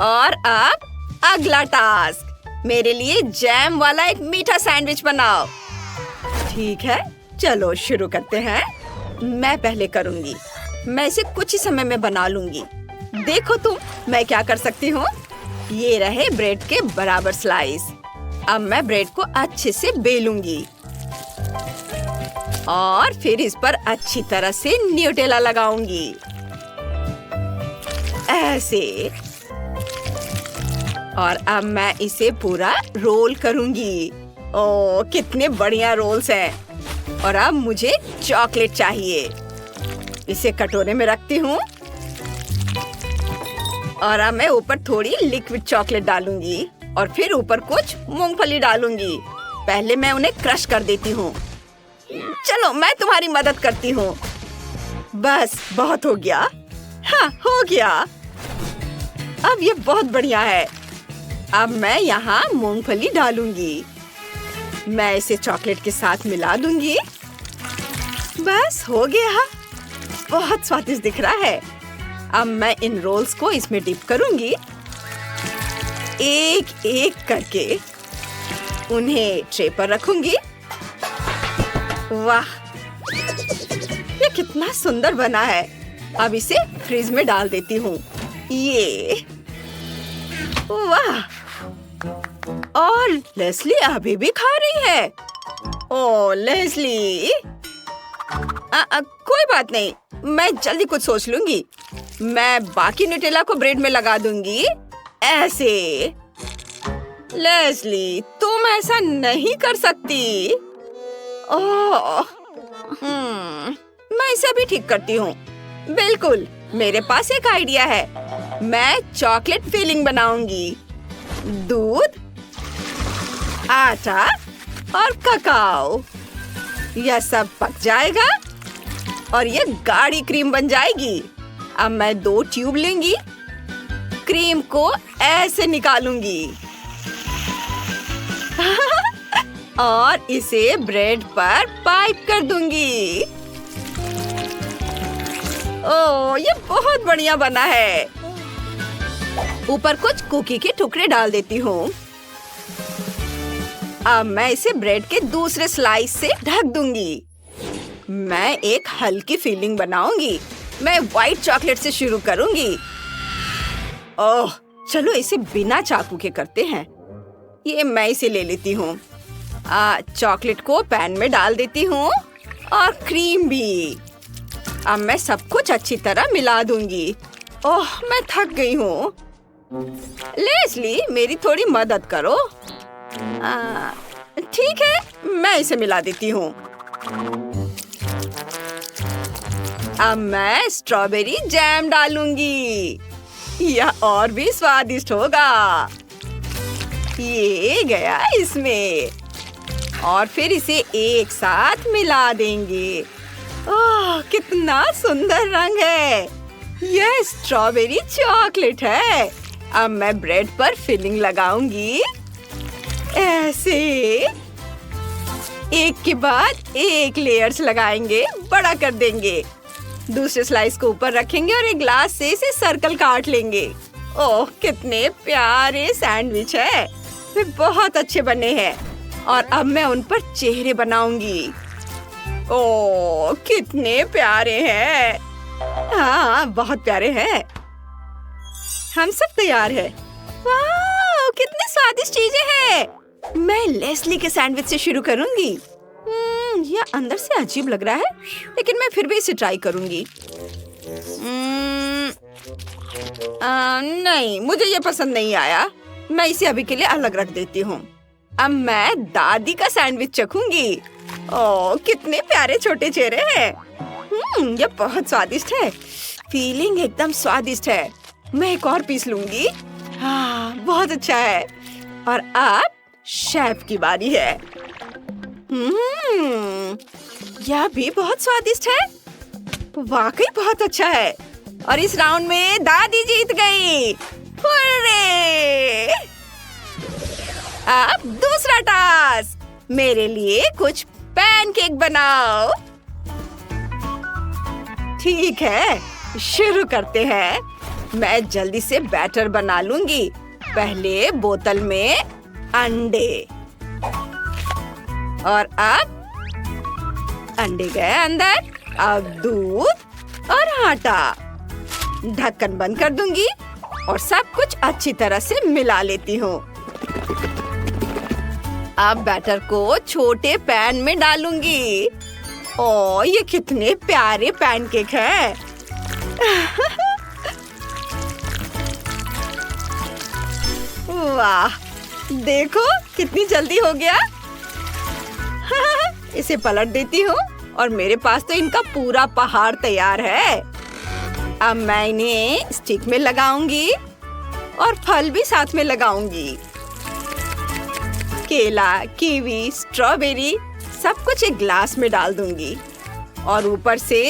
और अब अगला टास्क, मेरे लिए जैम वाला एक मीठा सैंडविच बनाओ। ठीक है, चलो शुरू करते हैं। मैं पहले करूंगी। मैं इसे कुछ ही समय में बना लूंगी। देखो तुम, मैं क्या कर सकती हूँ। ये रहे ब्रेड के बराबर स्लाइस। अब मैं ब्रेड को अच्छे से बेलूंगी और फिर इस पर अच्छी तरह से न्यूटेला लगाऊंगी, ऐसे। और अब मैं इसे पूरा रोल करूंगी। ओह, कितने बढ़िया रोल्स हैं। और अब मुझे चॉकलेट चाहिए। इसे कटोरे में रखती हूँ और अब मैं ऊपर थोड़ी लिक्विड चॉकलेट डालूंगी और फिर ऊपर कुछ मूंगफली डालूंगी। पहले मैं उन्हें क्रश कर देती हूँ। चलो, मैं तुम्हारी मदद करती हूँ। बस, बहुत हो गया। हाँ, हो गया। अब ये बहुत बढ़िया है। अब मैं यहाँ मूंगफली डालूंगी। मैं इसे चॉकलेट के साथ मिला दूंगी। बस हो गया। बहुत स्वादिष्ट दिख रहा है। अब मैं इन रोल्स को इसमें डिप करूंगी, एक एक करके उन्हें ट्रे पर रखूंगी। वाह, ये कितना सुंदर बना है। अब इसे फ्रिज में डाल देती हूँ। ये, वाह। और लेस्ली अभी भी खा रही है। ओह लेस्ली, कोई बात नहीं, मैं जल्दी कुछ सोच लूंगी। मैं बाकी न्यूटेला को ब्रेड में लगा दूंगी, ऐसे। लेस्ली, तुम ऐसा नहीं कर सकती। ओह, मैं इसे अभी ठीक करती हूँ। बिल्कुल, मेरे पास एक आइडिया है। मैं चॉकलेट फिलिंग बनाऊंगी। दूध, आटा और ककाओ, यह सब पक जाएगा और ये गाढ़ी क्रीम बन जाएगी। अब मैं 2 ट्यूब लूंगी, क्रीम को ऐसे निकालूंगी और इसे ब्रेड पर पाइप कर दूंगी। ओह, ये बहुत बढ़िया बना है। ऊपर कुछ कुकी के टुकड़े डाल देती हूँ। अब मैं इसे ब्रेड के दूसरे स्लाइस से ढक दूंगी। मैं एक हल्की फिलिंग बनाऊंगी। मैं व्हाइट चॉकलेट से शुरू करूंगी। ओह, चलो इसे बिना चाकू के करते हैं। ये मैं इसे ले लेती हूँ। चॉकलेट को पैन में डाल देती हूँ और क्रीम भी। अब मैं सब कुछ अच्छी तरह मिला दूंगी। ओह, मैं थक गई हूँ। लेस्ली, मेरी थोड़ी मदद करो। ठीक है, मैं इसे मिला देती हूँ। अब मैं स्ट्रॉबेरी जैम डालूंगी। यह और भी स्वादिष्ट होगा। ये गया इसमें और फिर इसे एक साथ मिला देंगे। ओह, कितना सुंदर रंग है। यह स्ट्रॉबेरी चॉकलेट है। अब मैं ब्रेड पर फिलिंग लगाऊंगी, ऐसे। एक के बाद एक लेयर्स लगाएंगे, बड़ा कर देंगे। दूसरे स्लाइस को ऊपर रखेंगे और एक ग्लास से इसे सर्कल काट लेंगे। ओह, कितने प्यारे सैंडविच है। वे बहुत अच्छे बने हैं। और अब मैं उन पर चेहरे बनाऊंगी। ओह, कितने प्यारे हैं। हाँ, बहुत प्यारे हैं। हम सब तैयार हैं। वाह, कितनी स्वादिष्ट चीजें हैं। मैं लेस्ली के सैंडविच से शुरू करूंगी। यह अंदर से अजीब लग रहा है, लेकिन मैं फिर भी इसे ट्राई करूंगी। नहीं, मुझे ये पसंद नहीं आया। मैं इसे अभी के लिए अलग रख देती हूँ। अब मैं दादी का सैंडविच चखूंगी। ओह, कितने प्यारे छोटे चेहरे हैं। ये बहुत स्वादिष्ट है। फीलिंग एकदम स्वादिष्ट है। मैं एक और पीस लूंगी। हाँ, बहुत अच्छा है। और अब शेफ की बारी है। यह भी बहुत स्वादिष्ट है। वाकई बहुत अच्छा है। और इस राउंड में दादी जीत गई। हुर्रे! अब दूसरा टास्क, मेरे लिए कुछ पैनकेक बनाओ। ठीक है, शुरू करते हैं। मैं जल्दी से बैटर बना लूंगी। पहले बोतल में अंडे और अब अंडे गए अंदर। अब दूध और आटा। ढक्कन बंद कर दूंगी और सब कुछ अच्छी तरह से मिला लेती हूँ। अब बैटर को छोटे पैन में डालूंगी। ओह, ये कितने प्यारे पैनकेक हैं। वाह, देखो कितनी जल्दी हो गया। इसे पलट देती हूँ और मेरे पास तो इनका पूरा पहाड़ तैयार है। अब मैं इन्हें स्टिक में लगाऊंगी और फल भी साथ में लगाऊंगी। केला, कीवी, स्ट्रॉबेरी सब कुछ एक ग्लास में डाल दूंगी और ऊपर से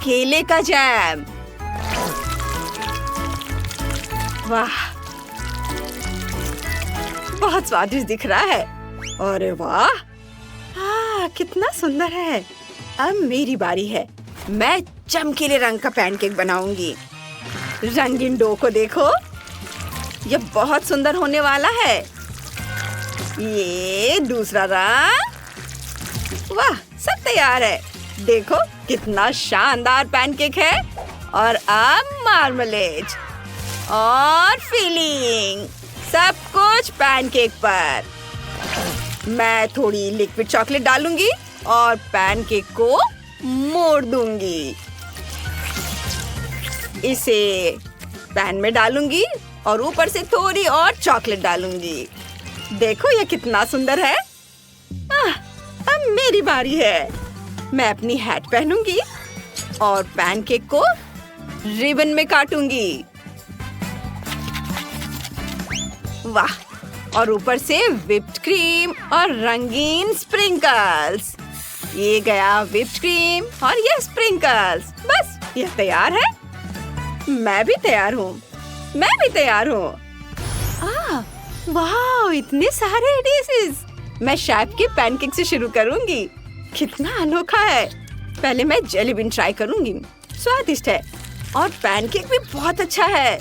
केले का जैम। वाह, बहुत स्वादिष्ट दिख रहा है। अरे वाह, कितना सुंदर है। अब मेरी बारी है। मैं चमकीले रंग का पैनकेक बनाऊंगी। रंगीन डो को देखो, ये बहुत सुंदर होने वाला है। ये दूसरा रंग। वाह, सब तैयार है। देखो कितना शानदार पैनकेक है। और अब मार्मलेज और फिलिंग, सब कुछ पैनकेक पर। मैं थोड़ी लिक्विड चॉकलेट डालूंगी और पैनकेक को मोड़ दूंगी। इसे पैन में डालूंगी और ऊपर से थोड़ी और चॉकलेट डालूंगी। देखो ये कितना सुंदर है। अब मेरी बारी है। मैं अपनी हैट पहनूंगी और पैनकेक को रिबन में काटूंगी। वाह, और ऊपर से व्हिप्ड क्रीम और रंगीन स्प्रिंकल्स। ये गया व्हिप्ड क्रीम और ये स्प्रिंकल्स। बस ये तैयार है। मैं भी तैयार हूँ। वाह, इतने सारे डिशेस। मैं शेफ के पैनकेक से शुरू करूंगी। कितना अनोखा है। पहले मैं जेली बीन ट्राई करूंगी। स्वादिष्ट है और पैनकेक भी बहुत अच्छा है।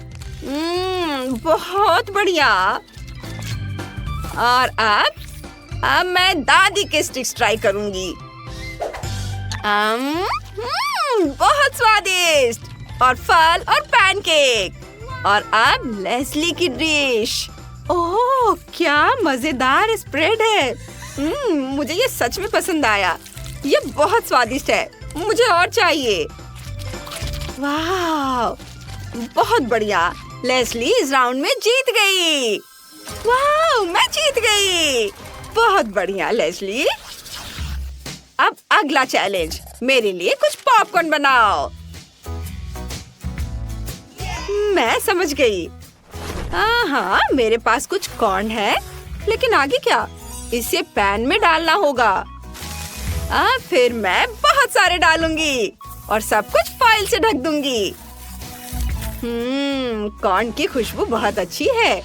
बहुत बढ़िया। और अब मैं दादी के स्टिक्स ट्राई करूंगी। बहुत स्वादिष्ट। और फल और पैनकेक। और अब लेस्ली की डिश। ओह, क्या मजेदार स्प्रेड है। मुझे ये सच में पसंद आया। ये बहुत स्वादिष्ट है। मुझे और चाहिए। वाह, बहुत बढ़िया। लेस्ली इस राउंड में जीत गई। वाह, मैं जीत गई। बहुत बढ़िया लेस्ली। अब अगला चैलेंज। मेरे लिए कुछ पॉपकॉर्न बनाओ। मैं समझ गई। हाँ, मेरे पास कुछ कॉर्न है, लेकिन आगे क्या? इसे पैन में डालना होगा। फिर मैं बहुत सारे डालूंगी और सब कुछ फॉइल से ढक दूंगी। कॉर्न की खुशबू बहुत अच्छी है।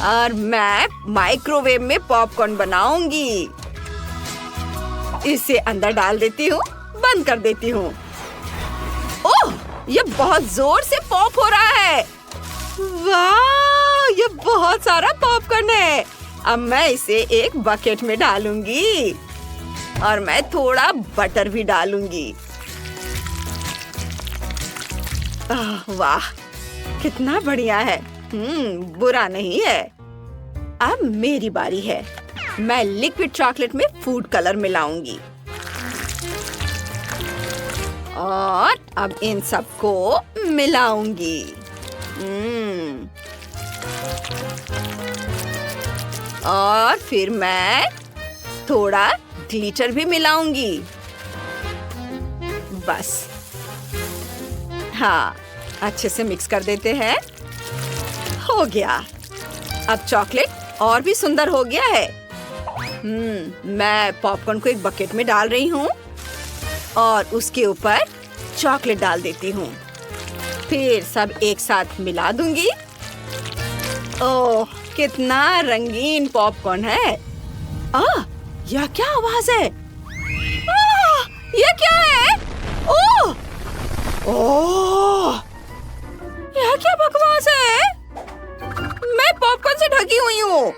और मैं माइक्रोवेव में पॉपकॉर्न बनाऊंगी। इसे अंदर डाल देती हूँ, बंद कर देती हूँ। ओह, ये बहुत जोर से पॉप हो रहा है। वाह, ये बहुत सारा पॉपकॉर्न है। अब मैं इसे एक बकेट में डालूंगी और मैं थोड़ा बटर भी डालूंगी। वाह, कितना बढ़िया है। बुरा नहीं है। अब मेरी बारी है। मैं लिक्विड चॉकलेट में फूड कलर मिलाऊंगी और अब इन सबको मिलाऊंगी। और फिर मैं थोड़ा ग्लिटर भी मिलाऊंगी। बस, हाँ, अच्छे से मिक्स कर देते हैं। हो गया। अब चॉकलेट और भी सुंदर हो गया है। मैं पॉपकॉर्न को एक बकेट में डाल रही हूँ और उसके ऊपर चॉकलेट डाल देती हूँ। फिर सब एक साथ मिला दूंगी। ओह, कितना रंगीन पॉपकॉर्न है। यह क्या आवाज है? यह क्या है? ओह, यह क्या बकवास है? मैं पॉपकॉर्न से ढकी हुई हूँ।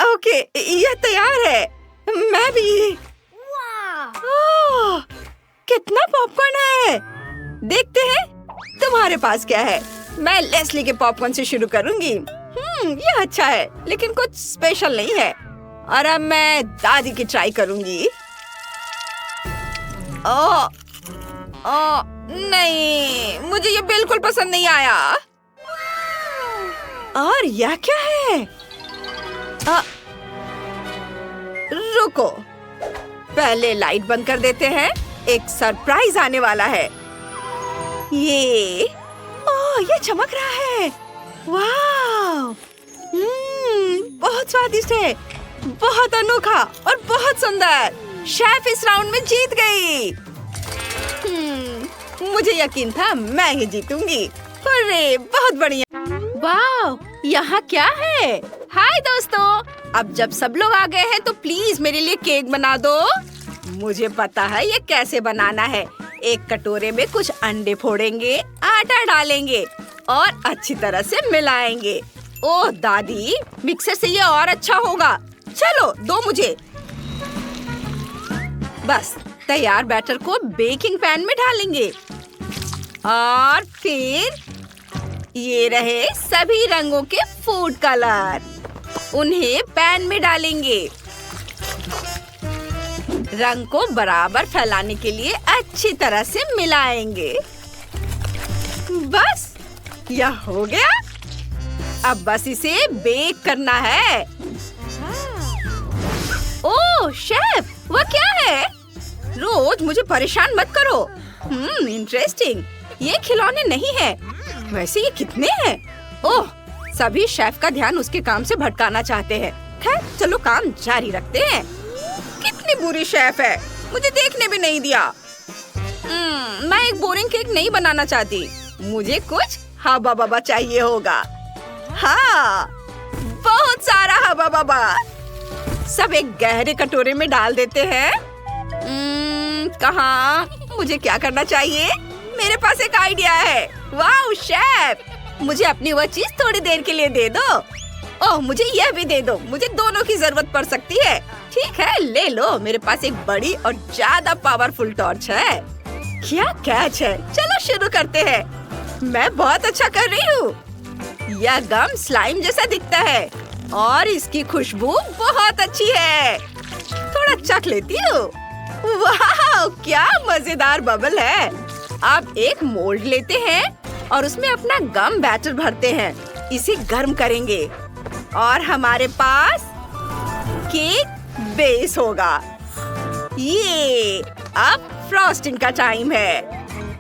ओके, यह तैयार है। मैं भी। ओह, कितना पॉपकॉर्न है। देखते हैं तुम्हारे पास क्या है। मैं लेस्ली के पॉपकॉर्न से शुरू करूंगी। यह अच्छा है, लेकिन कुछ स्पेशल नहीं है। और अब मैं दादी की ट्राई करूंगी। नहीं, मुझे ये बिल्कुल पसंद नहीं आया। और यह क्या है? रुको, पहले लाइट बंद कर देते हैं। एक सरप्राइज आने वाला है। ये चमक रहा है। वाह! बहुत स्वादिष्ट है, बहुत अनोखा और बहुत सुंदर। शेफ इस राउंड में जीत गई। मुझे यकीन था मैं ही जीतूंगी। अरे बहुत बढ़िया। वाह, यहाँ क्या है? हाय दोस्तों, अब जब सब लोग आ गए हैं तो प्लीज मेरे लिए केक बना दो। मुझे पता है ये कैसे बनाना है। एक कटोरे में कुछ अंडे फोड़ेंगे, आटा डालेंगे और अच्छी तरह से मिलाएंगे। ओह दादी, मिक्सर से ये और अच्छा होगा। चलो दो मुझे। बस तैयार बैटर को बेकिंग पैन में डालेंगे और फिर ये रहे सभी रंगों के फूड कलर। उन्हें पैन में डालेंगे। रंग को बराबर फैलाने के लिए अच्छी तरह से मिलाएंगे। बस यह हो गया। अब बस इसे बेक करना है। ओह शेफ, वह क्या है? रोज मुझे परेशान मत करो। इंटरेस्टिंग। ये खिलौने नहीं है। वैसे ये कितने हैं? ओह, सभी शेफ का ध्यान उसके काम से भटकाना चाहते हैं। खैर चलो काम जारी रखते हैं। कितनी बुरी शेफ है, मुझे देखने भी नहीं दिया। मैं एक बोरिंग केक नहीं बनाना चाहती। मुझे कुछ हबा बबा चाहिए होगा। हाँ, बहुत सारा हबा बबा। सब एक गहरे कटोरे में डाल देते हैं। कहाँ? मुझे क्या करना चाहिए? मेरे पास एक आइडिया है। वाह शेफ, मुझे अपनी वह चीज थोड़ी देर के लिए दे दो। ओह, मुझे यह भी दे दो। मुझे दोनों की जरूरत पड़ सकती है। ठीक है, ले लो। मेरे पास एक बड़ी और ज्यादा पावरफुल टॉर्च है। क्या कैच है। चलो शुरू करते हैं। मैं बहुत अच्छा कर रही हूँ। यह गम स्लाइम जैसा दिखता है और इसकी खुशबू बहुत अच्छी है। थोड़ा चख लेती हूँ। वाह, क्या मजेदार बबल है। अब एक मोल्ड लेते हैं और उसमें अपना गम बैटर भरते हैं। इसे गर्म करेंगे और हमारे पास केक बेस होगा। ये अब फ्रॉस्टिंग का टाइम है।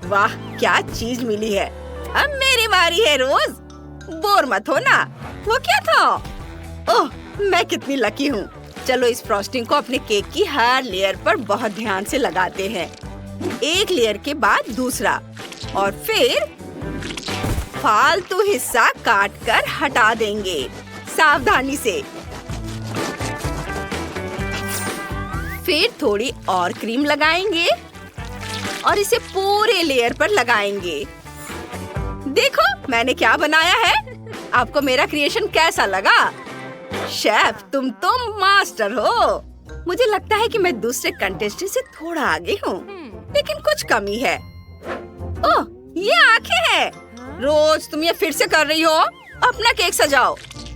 वाह, क्या चीज मिली है। अब मेरी बारी है। रोज बोर मत हो ना। वो क्या था? ओह, मैं कितनी लकी हूँ। चलो इस फ्रॉस्टिंग को अपने केक की हर लेयर पर बहुत ध्यान से लगाते हैं। एक लेयर के बाद दूसरा और फिर फालतू हिस्सा काट कर हटा देंगे सावधानी से। फिर थोड़ी और क्रीम लगाएंगे और इसे पूरे लेयर पर लगाएंगे। देखो मैंने क्या बनाया है। आपको मेरा क्रिएशन कैसा लगा? शेफ, तुम तो मास्टर हो। मुझे लगता है कि मैं दूसरे कंटेस्टेंट से थोड़ा आगे हूँ, लेकिन कुछ कमी है। ओह, ये आंखें हैं। रोज तुम ये फिर से कर रही हो। अपना केक सजाओ।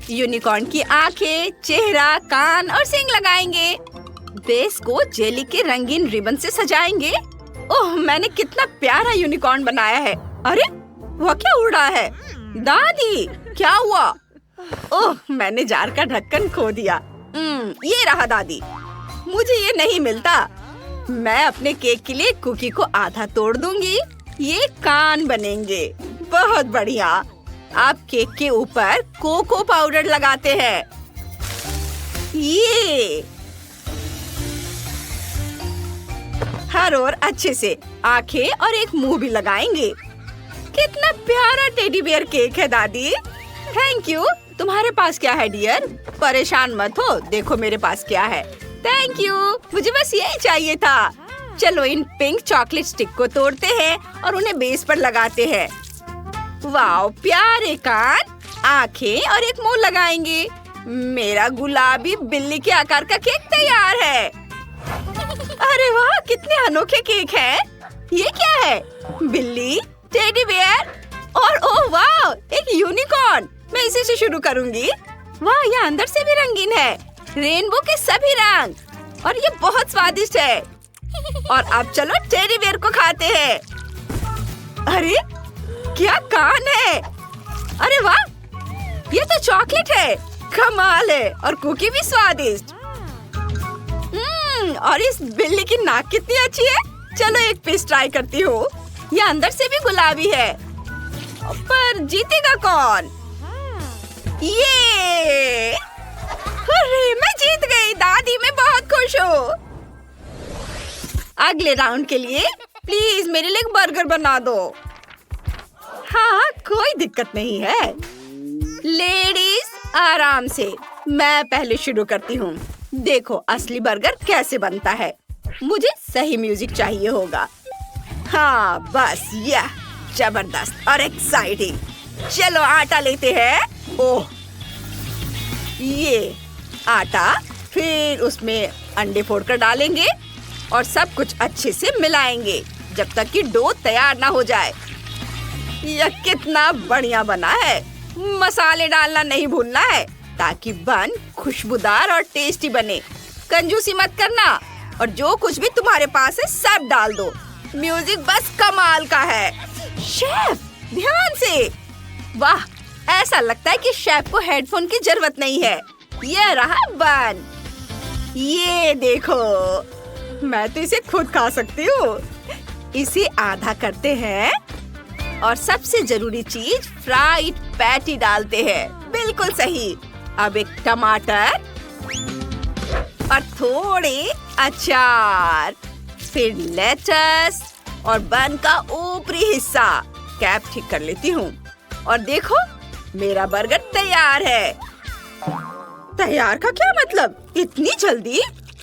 यूनिकॉर्न की आंखें, चेहरा, कान और सींग लगाएंगे। बेस को जेली के रंगीन रिबन से सजाएंगे। ओह, मैंने कितना प्यारा यूनिकॉर्न बनाया है। अरे वह क्या उड़ रहा है? दादी, क्या हुआ? ओह, मैंने जार का ढक्कन खो दिया। ये रहा दादी। मुझे ये नहीं मिलता। मैं अपने केक के लिए कुकी को आधा तोड़ दूंगी। ये कान बनेंगे। बहुत बढ़िया। आप केक के ऊपर कोको पाउडर लगाते हैं। ये हर ओर अच्छे से आंखें और एक मुंह भी लगाएंगे। कितना प्यारा टेडी बियर केक है दादी। Thank you. तुम्हारे पास क्या है डियर? परेशान मत हो, देखो मेरे पास क्या है। थैंक यू, मुझे बस यही चाहिए था। चलो इन पिंक चॉकलेट स्टिक को तोड़ते हैं और उन्हें बेस पर लगाते हैं। वाह, प्यारे कान, आंखें और एक मुंह लगाएंगे। मेरा गुलाबी बिल्ली के आकार का केक तैयार है। अरे वाह, कितने अनोखे केक हैं। ये क्या है? बिल्ली, टेडी बेयर और ओह वाह, एक यूनिकॉर्न। मैं इसी से शुरू करूंगी। वाह, ये अंदर से भी रंगीन है, रेनबो के सभी रंग, और ये बहुत स्वादिष्ट है। और अब चलो टेडी बेयर को खाते हैं। अरे क्या कान है। अरे वाह, ये तो चॉकलेट है, कमाल है, और कुकी भी स्वादिष्ट। और इस बिल्ली की नाक कितनी अच्छी है। चलो एक पीस ट्राई करती हूँ। ये अंदर से भी गुलाबी है, पर जीतेगा कौन? ये अरे मैं जीत गई दादी, मैं बहुत खुश हूँ। अगले राउंड के लिए प्लीज मेरे लिए एक बर्गर बना दो। हाँ, कोई दिक्कत नहीं है। लेडीज आराम से, मैं पहले शुरू करती हूँ। देखो असली बर्गर कैसे बनता है। मुझे सही म्यूजिक चाहिए होगा। हाँ बस, यह जबरदस्त और एक्साइटिंग। चलो आटा लेते हैं। ओह, ये आटा, फिर उसमें अंडे फोड़कर डालेंगे और सब कुछ अच्छे से मिलाएंगे जब तक कि डो तैयार ना हो जाए। यह कितना बढ़िया बना है। मसाले डालना नहीं भूलना है ताकि बन खुशबूदार और टेस्टी बने। कंजूसी मत करना, और जो कुछ भी तुम्हारे पास है सब डाल दो। म्यूजिक बस कमाल का है। शेफ, ध्यान से। वाह, ऐसा लगता है कि शेफ को हेडफोन की जरूरत नहीं है। ये रहा बन। ये देखो, मैं तो इसे खुद खा सकती हूँ। इसे आधा करते हैं और सबसे जरूरी चीज फ्राइड पैटी डालते हैं। बिल्कुल सही। अब एक टमाटर और थोड़े अचार, फिर लेटस और बन का ऊपरी हिस्सा। कैप ठीक कर लेती हूँ और देखो मेरा बर्गर तैयार है। तैयार का क्या मतलब? इतनी जल्दी?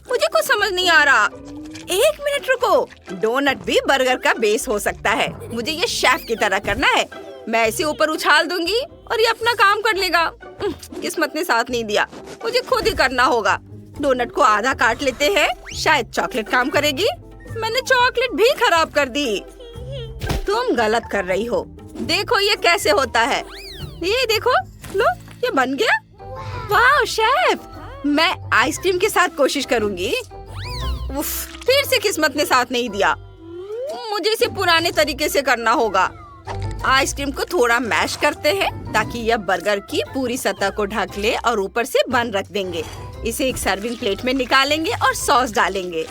मुझे कुछ समझ नहीं आ रहा। एक मिनट रुको। डोनट भी बर्गर का बेस हो सकता है। मुझे ये शेफ की तरह करना है। मैं इसे ऊपर उछाल दूंगी और ये अपना काम कर लेगा। किस्मत ने साथ नहीं दिया, मुझे खुद ही करना होगा। डोनट को आधा काट लेते हैं, शायद चॉकलेट काम करेगी। मैंने चॉकलेट भी खराब कर दी। तुम गलत कर रही हो। देखो ये कैसे होता है। ये देखो, लो ये बन गया। वाह शेफ, मैं आइसक्रीम के साथ कोशिश करूंगी। उफ, फिर से किस्मत ने साथ नहीं दिया। मुझे इसे पुराने तरीके से करना होगा। आइसक्रीम को थोड़ा मैश करते हैं ताकि यह बर्गर की पूरी सतह को ढक ले और ऊपर से बन रख देंगे। इसे एक सर्विंग प्लेट में निकालेंगे और सॉस डालेंगे।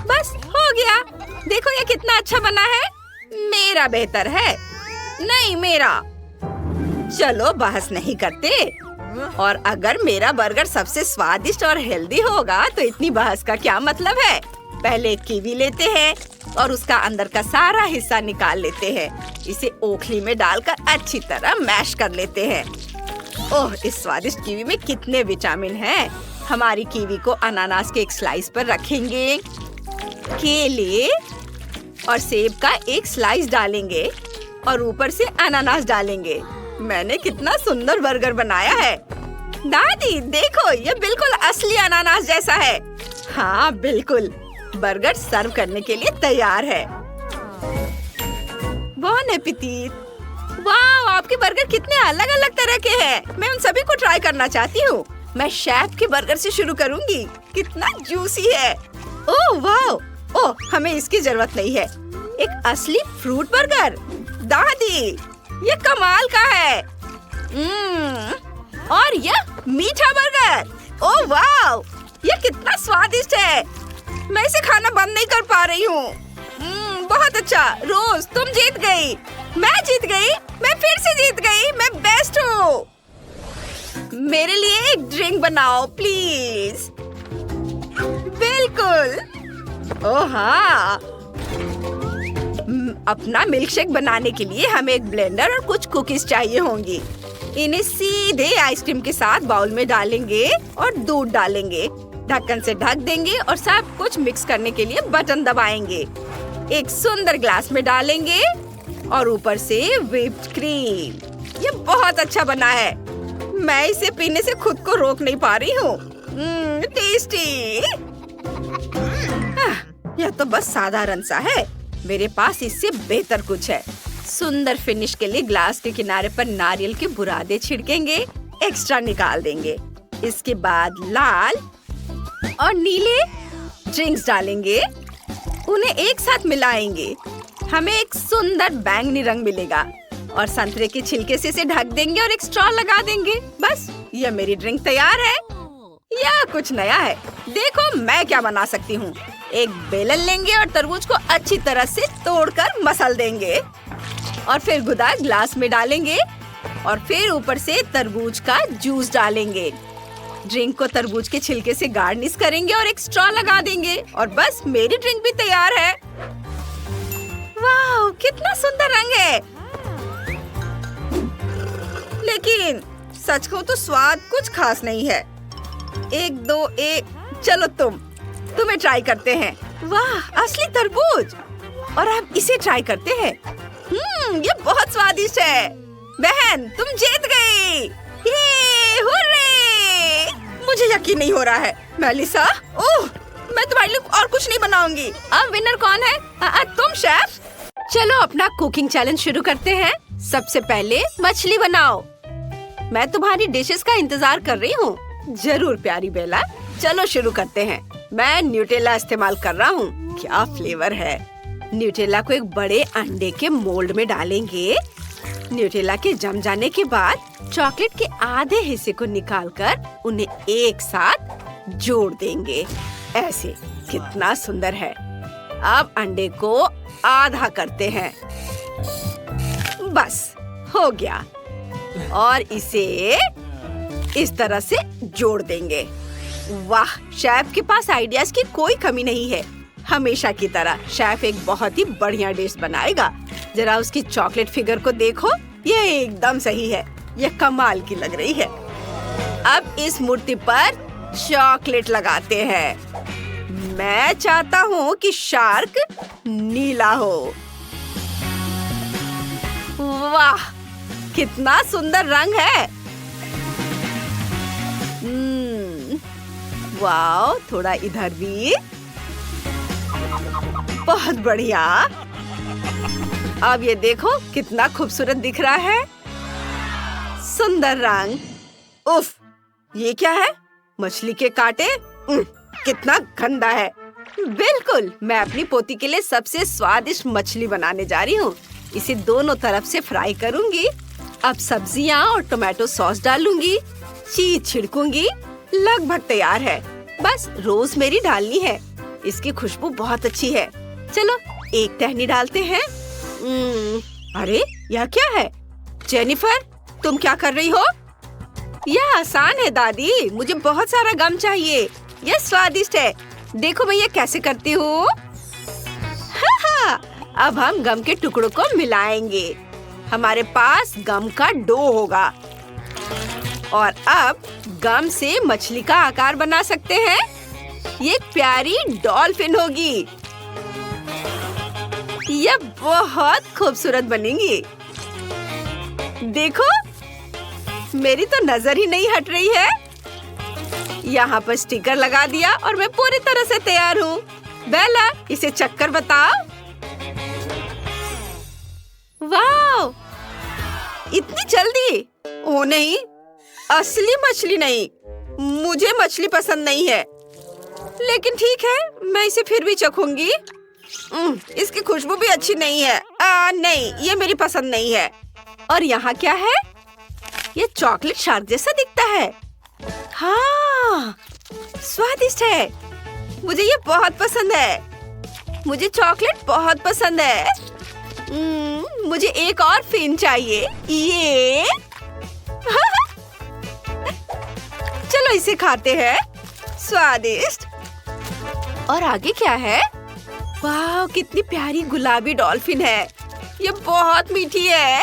बस हो गया। देखो ये कितना अच्छा बना है। मेरा बेहतर है। नहीं मेरा। चलो बहस नहीं करते। और अगर मेरा बर्गर सबसे स्वादिष्ट और हेल्दी होगा तो इतनी बहस का क्या मतलब है। पहले कीवी लेते हैं और उसका अंदर का सारा हिस्सा निकाल लेते हैं। इसे ओखली में डालकर अच्छी तरह मैश कर लेते हैं। ओह, इस स्वादिष्ट कीवी में कितने विटामिन हैं। हमारी कीवी को अनानास के एक स्लाइस पर रखेंगे। केले और सेब का एक स्लाइस डालेंगे और ऊपर से अनानास डालेंगे। मैंने कितना सुंदर बर्गर बनाया है। दादी देखो, ये बिल्कुल असली अनानास जैसा है। हाँ बिल्कुल। बर्गर सर्व करने के लिए तैयार है। बॉन एपेटिट। वाह, आपके बर्गर कितने अलग अलग तरह के हैं। मैं उन सभी को ट्राई करना चाहती हूँ। मैं शेफ के बर्गर से शुरू करूँगी। कितना जूसी है। ओह वाह, ओह हमें इसकी जरूरत नहीं है। एक असली फ्रूट बर्गर। दादी ये कमाल का है। और यह मीठा बर्गर। ओह वाह, ये कितना स्वादिष्ट है। मैं इसे खाना बंद नहीं कर पा रही हूँ। बहुत अच्छा। रोज तुम जीत गई। मैं जीत गई। मैं फिर से जीत गई। मैं बेस्ट हूँ। मेरे लिए एक ड्रिंक बनाओ प्लीज। बिल्कुल। ओह हाँ, अपना मिल्कशेक बनाने के लिए हमें एक ब्लेंडर और कुछ कुकीज चाहिए होंगी। इन्हें सीधे आइसक्रीम के साथ बाउल में डालेंगे और दूध डालेंगे। ढक्कन से ढक देंगे और सब कुछ मिक्स करने के लिए बटन दबाएंगे। एक सुंदर ग्लास में डालेंगे, और ऊपर से व्हिप्ड क्रीम। ये बहुत अच्छा बना है। मैं इसे पीने से खुद को रोक नहीं पा रही हूँ। टेस्टी। यह तो बस साधारण सा है। मेरे पास इससे बेहतर कुछ है। सुंदर फिनिश के लिए ग्लास के किनारे पर नारियल के बुरादे छिड़केंगे, एक्स्ट्रा निकाल देंगे। इसके बाद लाल और नीले ड्रिंक्स डालेंगे, उन्हें एक साथ मिलाएंगे। हमें एक सुंदर बैंगनी रंग मिलेगा और संतरे के छिलके से इसे ढक देंगे और एक स्ट्रॉ लगा देंगे। बस ये मेरी ड्रिंक तैयार है। यह कुछ नया है। देखो मैं क्या बना सकती हूँ। एक बेलन लेंगे और तरबूज को अच्छी तरह से तोड़कर मसल देंगे और फिर गुदा ग्लास में डालेंगे और फिर ऊपर से तरबूज का जूस डालेंगे। ड्रिंक को तरबूज के छिलके से गार्निश करेंगे और एक स्ट्रॉ लगा देंगे और बस मेरी ड्रिंक भी तैयार है। वाह, कितना सुंदर रंग है। लेकिन सच कहूं तो स्वाद कुछ खास नहीं है। चलो तुम्हें ट्राई करते हैं। वाह, असली तरबूज। और अब इसे ट्राई करते हैं। ये बहुत स्वादिष्ट है। बहन, तुम जीत गई। ये हुर्रे! मुझे यकीन नहीं हो रहा है। मेलिसा, ओह, मैं तुम्हारे लिए और कुछ नहीं बनाऊंगी। अब विनर कौन है? तुम शेफ। चलो अपना कुकिंग चैलेंज शुरू करते हैं। सबसे पहले मछली बनाओ। मैं तुम्हारी डिशेस का इंतजार कर रही हूँ। जरूर प्यारी बेला। चलो शुरू करते हैं। मैं न्यूटेला इस्तेमाल कर रहा हूँ। क्या फ्लेवर है। न्यूटेला को एक बड़े अंडे के मोल्ड में डालेंगे। न्यूटेला के जम जाने के बाद चॉकलेट के आधे हिस्से को निकालकर उन्हें एक साथ जोड़ देंगे। ऐसे। कितना सुंदर है। अब अंडे को आधा करते हैं। बस हो गया और इसे इस तरह से जोड़ देंगे। वाह, शेफ के पास आइडियाज की कोई कमी नहीं है। हमेशा की तरह शेफ एक बहुत ही बढ़िया डिश बनाएगा। जरा उसकी चॉकलेट फिगर को देखो, ये एकदम सही है। ये कमाल की लग रही है। अब इस मूर्ति पर चॉकलेट लगाते हैं। मैं चाहता हूँ कि शार्क नीला हो। वाह, कितना सुंदर रंग है। वाह, थोड़ा इधर भी। बहुत बढ़िया। अब ये देखो कितना खूबसूरत दिख रहा है। सुंदर रंग। उफ, ये क्या है? मछली के कांटे। कितना गंदा है। बिल्कुल, मैं अपनी पोती के लिए सबसे स्वादिष्ट मछली बनाने जा रही हूँ। इसे दोनों तरफ से फ्राई करूँगी। अब सब्जियाँ और टोमेटो सॉस डालूंगी। चीज छिड़कूंगी। लगभग तैयार है। बस रोज़मेरी डालनी है। इसकी खुशबू बहुत अच्छी है। चलो एक टहनी डालते हैं। अरे यह क्या है? जेनिफर, तुम क्या कर रही हो? यह आसान है दादी। मुझे बहुत सारा गम चाहिए। यह स्वादिष्ट है। देखो मैं ये कैसे करती हूँ। अब हम गम के टुकड़ों को मिलाएंगे। हमारे पास गम का डो होगा और अब गम से मछली का आकार बना सकते हैं। ये एक प्यारी डॉल्फिन होगी। यह बहुत खूबसूरत बनेगी। देखो, मेरी तो नजर ही नहीं हट रही है। यहाँ पर स्टिकर लगा दिया और मैं पूरी तरह से तैयार हूँ। बेला, इसे चक्कर बताओ। वाह, इतनी जल्दी? ओ नहीं, असली मछली नहीं। मुझे मछली पसंद नहीं है। लेकिन ठीक है, मैं इसे फिर भी चखूंगी। इसकी खुशबू भी अच्छी नहीं है। नहीं, ये मेरी पसंद नहीं है। और यहाँ क्या है? ये चॉकलेट शार्क जैसा दिखता है। हाँ, स्वादिष्ट है। मुझे ये बहुत पसंद है। मुझे चॉकलेट बहुत पसंद है। मुझे एक और फिन चाहिए। ये चलो इसे खाते हैं। स्वादिष्ट। और आगे क्या है? वाह, कितनी प्यारी गुलाबी डॉल्फिन है। ये बहुत मीठी है।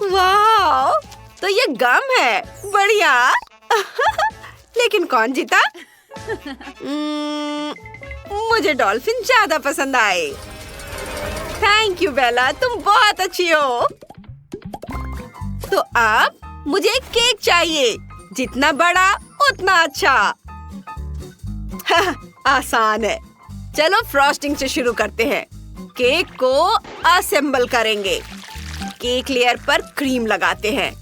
वाह, तो ये गम है। बढ़िया। लेकिन कौन जीता? मुझे डॉल्फिन ज्यादा पसंद आए। थैंक यू बेला, तुम बहुत अच्छी हो। तो अब मुझे एक केक चाहिए, जितना बड़ा उतना अच्छा। आसान है। चलो फ्रॉस्टिंग से शुरू करते हैं। केक को असेंबल करेंगे। केक लेयर पर क्रीम लगाते हैं,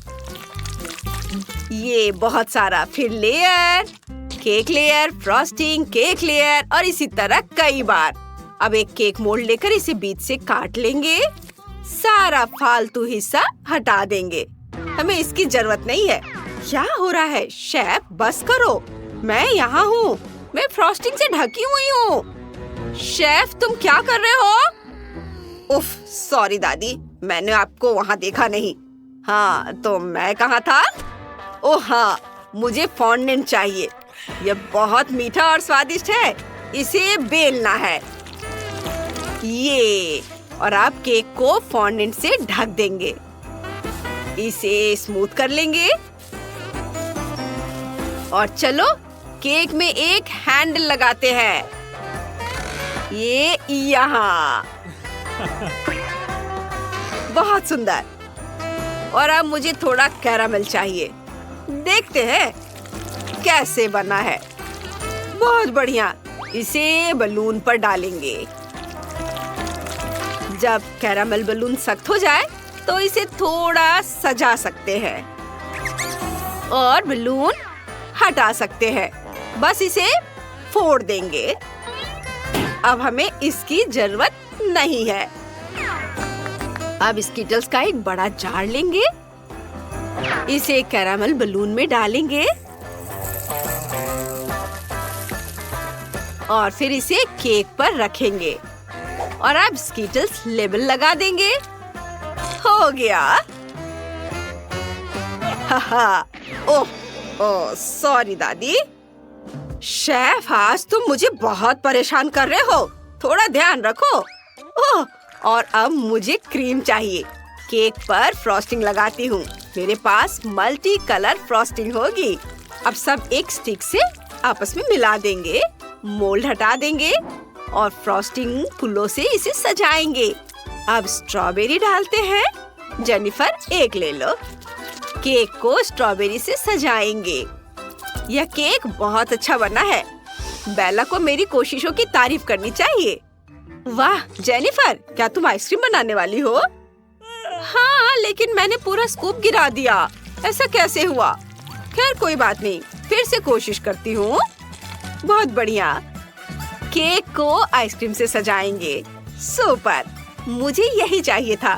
ये बहुत सारा, फिर layer, cake layer, frosting, cake layer और इसी तरह कई बार। अब एक केक मोल्ड लेकर इसे बीच से काट लेंगे। सारा फालतू हिस्सा हटा देंगे, हमें इसकी जरूरत नहीं है। क्या हो रहा है शेफ, बस करो, मैं यहाँ हूँ, मैं फ्रॉस्टिंग से ढकी हुई हूँ। शेफ तुम क्या कर रहे हो? उफ, सॉरी दादी, मैंने आपको वहाँ देखा नहीं। हाँ तो मैं कहाँ था? ओह हाँ, मुझे फॉन्डेंट चाहिए। यह बहुत मीठा और स्वादिष्ट है, इसे बेलना है। ये, और आप केक को फॉन्डेंट से ढक देंगे। इसे स्मूथ कर लेंगे और चलो केक में एक हैंडल लगाते हैं, ये यहाँ। बहुत सुंदर। और अब मुझे थोड़ा कैरामेल चाहिए, देखते हैं कैसे बना है। बहुत बढ़िया, इसे बलून पर डालेंगे। जब कैरामेल बलून सख्त हो जाए तो इसे थोड़ा सजा सकते हैं और बलून हटा सकते हैं। बस इसे फोड़ देंगे। अब हमें इसकी जरूरत नहीं है। अब स्किटल्स का एक बड़ा जार लेंगे, इसे कैरामेल बलून में डालेंगे और फिर इसे केक पर रखेंगे और अब स्किटल्स लेबल लगा देंगे। हो गया। हाहा, ओह सॉरी दादी। शेफ, आज तुम मुझे बहुत परेशान कर रहे हो, थोड़ा ध्यान रखो। ओह, और अब मुझे क्रीम चाहिए। केक पर फ्रॉस्टिंग लगाती हूँ, मेरे पास मल्टी कलर फ्रॉस्टिंग होगी। अब सब एक स्टिक से आपस में मिला देंगे, मोल्ड हटा देंगे और फ्रॉस्टिंग फूलों से इसे सजाएंगे। अब स्ट्रॉबेरी डालते हैं। जेनिफर, एक ले लो। केक को स्ट्रॉबेरी से सजाएंगे। यह केक बहुत अच्छा बना है। बेला को मेरी कोशिशों की तारीफ करनी चाहिए। वाह जेनिफर, क्या तुम आइसक्रीम बनाने वाली हो? हाँ, लेकिन मैंने पूरा स्कूप गिरा दिया। ऐसा कैसे हुआ? खैर कोई बात नहीं, फिर से कोशिश करती हूँ। बहुत बढ़िया। केक को आइसक्रीम से सजाएंगे। सुपर, मुझे यही चाहिए था।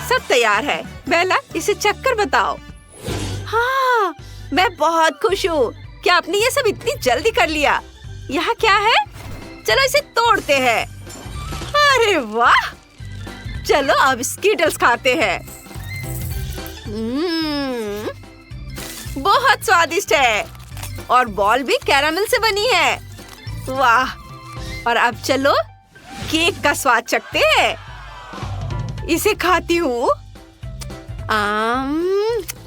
सब तैयार है। बेला, इसे चक्कर बताओ। हाँ, मैं बहुत खुश हूँ। क्या आपने ये सब इतनी जल्दी कर लिया? यहाँ क्या है? चलो इसे तोड़ते हैं। अरे वाह! चलो अब स्कीटल्स खाते हैं। बहुत स्वादिष्ट है और बॉल भी कैरामेल से बनी है। वाह! और अब चलो केक का स्वाद चखते हैं। इसे खाती हूँ।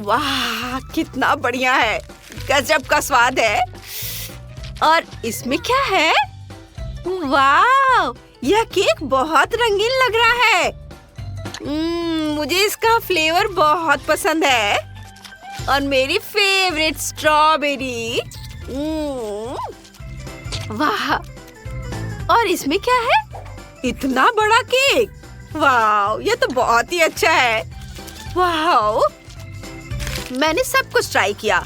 वाह, कितना बढ़िया है, गजब का स्वाद है। और इसमें क्या है? वाह, यह केक बहुत रंगीन लग रहा है। मुझे इसका फ्लेवर बहुत पसंद है और मेरी फेवरेट स्ट्रॉबेरी। वाह, और इसमें क्या है? इतना बड़ा केक। वाह, यह तो बहुत ही अच्छा है। वाह, मैंने सब कुछ ट्राई किया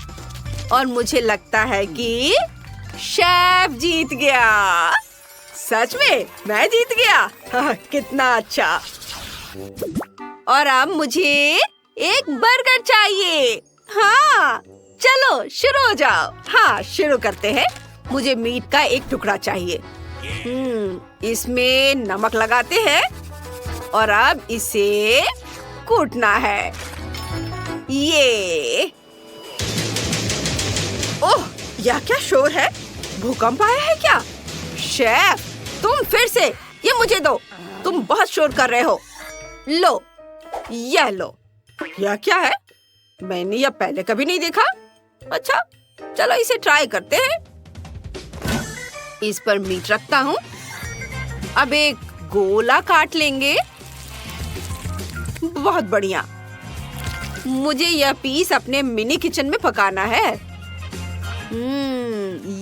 और मुझे लगता है कि शेफ जीत गया। सच में मैं जीत गया। कितना अच्छा। और अब मुझे एक बर्गर चाहिए। हाँ, चलो शुरू हो जाओ। हाँ, शुरू करते हैं। मुझे मीट का एक टुकड़ा चाहिए। इसमें नमक लगाते हैं और अब इसे कूटना है। ये, ओह, यह क्या शोर है? भूकंप आया है क्या? शेफ, तुम फिर से, ये मुझे दो, तुम बहुत शोर कर रहे हो। लो, यह लो। यह क्या है? मैंने यह पहले कभी नहीं देखा। अच्छा, चलो इसे ट्राई करते हैं। इस पर मीट रखता हूँ। अब एक गोला काट लेंगे। बहुत बढ़िया। मुझे यह पीस अपने मिनी किचन में पकाना है।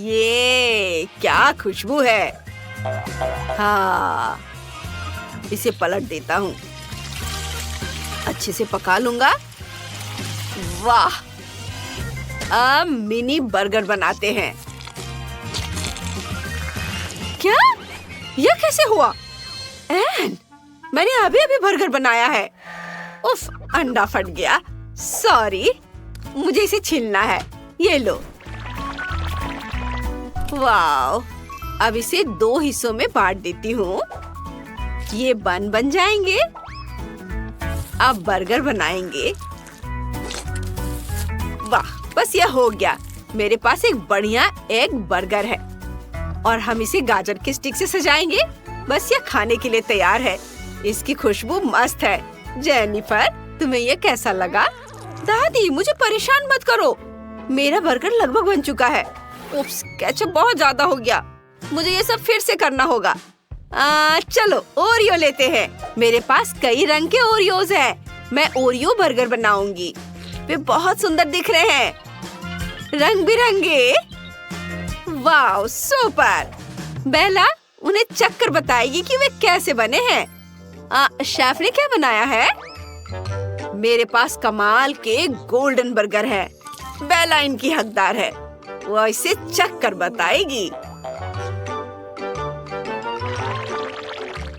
ये क्या खुशबू है। हाँ, इसे पलट देता हूँ। अच्छे से पका लूंगा। वाह, अब मिनी बर्गर बनाते हैं। क्या? यह कैसे हुआ? एन, मैंने अभी अभी बर्गर बनाया है। उफ, अंडा फट गया। सॉरी, मुझे इसे छीलना है। ये लो। वाओ, अब इसे 2 हिस्सों में बांट देती हूँ। ये बन जाएंगे। अब बर्गर बनाएंगे। वाह, बस यह हो गया। मेरे पास एक बढ़िया एग बर्गर है और हम इसे गाजर के स्टिक से सजाएंगे। बस यह खाने के लिए तैयार है। इसकी खुशबू मस्त है। जेनिफर, तुम्हें यह कैसा लगा? दादी, मुझे परेशान मत करो। मेरा बर्गर लगभग बन चुका है। उप्स, केचप बहुत ज्यादा हो गया। मुझे ये सब फिर से करना होगा। चलो ओरियो लेते हैं। मेरे पास कई रंग के ओरियोज हैं। मैं ओरियो बर्गर बनाऊंगी। वे बहुत सुंदर दिख रहे हैं, रंग बिरंगे। वाह, सुपर। बेला उन्हें चक्कर बताएगी कि वे कैसे बने हैं। शेफ ने क्या बनाया है? मेरे पास कमाल के गोल्डन बर्गर है। बेला इनकी हकदार है। वो इसे चक्कर बताएगी।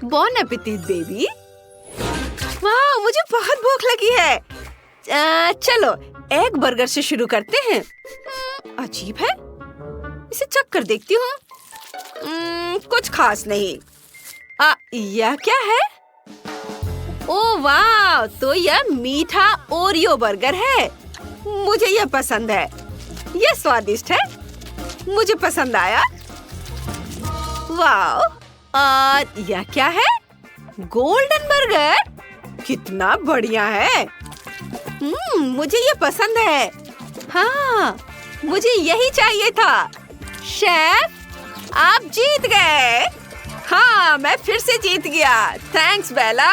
बॉन एपेटिट बेबी। वाह, मुझे बहुत भूख लगी है। चलो एग बर्गर से शुरू करते हैं। अजीब है, इसे चक्कर देखती हूँ। कुछ खास नहीं। यह क्या है? ओह वाह, तो यह मीठा ओरियो बर्गर है। मुझे यह पसंद है। यह स्वादिष्ट है। मुझे पसंद आया। वाह, और यह क्या है? Golden burger. कितना बढ़िया है। मुझे ये पसंद है। हाँ, मुझे यही चाहिए था। शेफ, आप जीत गए। हाँ, मैं फिर से जीत गया। थैंक्स बेला।